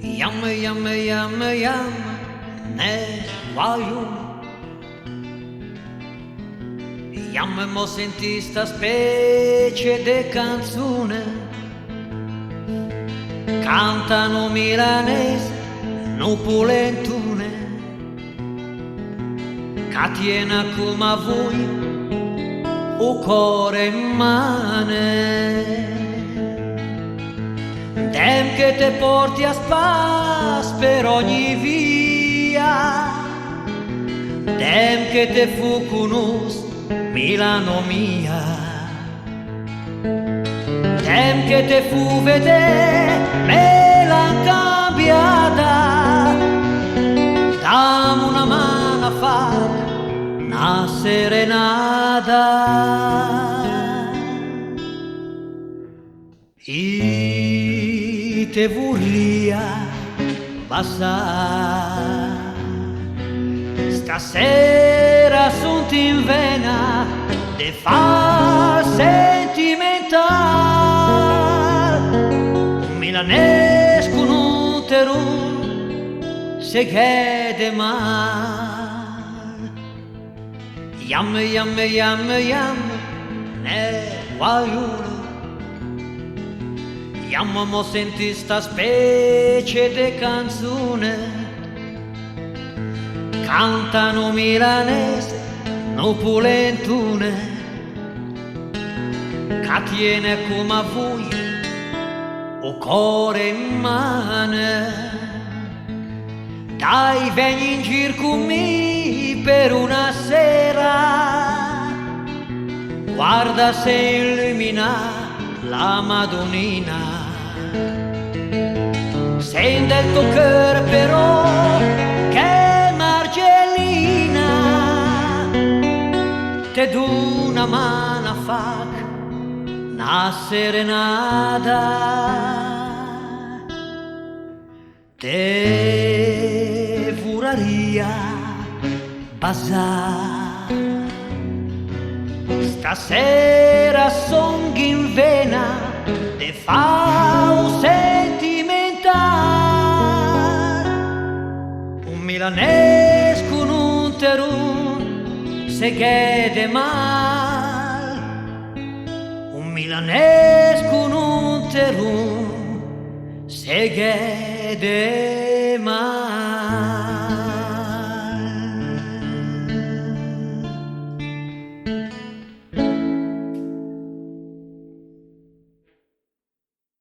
Yam, yam, yam, yam, ne guaiu. Yam mo sentì sta specie de canzone, cantano milanese, no pulentune, che tiene come voi o cuore in mane. Dem che te porti a spas per ogni via, dem che te fu conosco Milano mia, dem che te fu vedere me l'ha cambiata, dammi una mano a fare una serenata. I te volia passare, stasera sunt in vena de fa sentimental, un milanes con un terun se chiede mal. Yam, yam, yam, yam, ne guaiuno. Yam mo senti sta specie de canzone, cantano milanese, no pulentune, che tiene come a voi o cuore in mano. Dai, vieni in giro con me per una sera, guarda se illumina la Madonnina. Sente il tuo cuore però che Margellina, te do una mano a fare una serenata, te vuraria basar. Stasera son in vena te fa un sentimental, un milanese con un terun se chiede mal, un milanese con un terun se chiede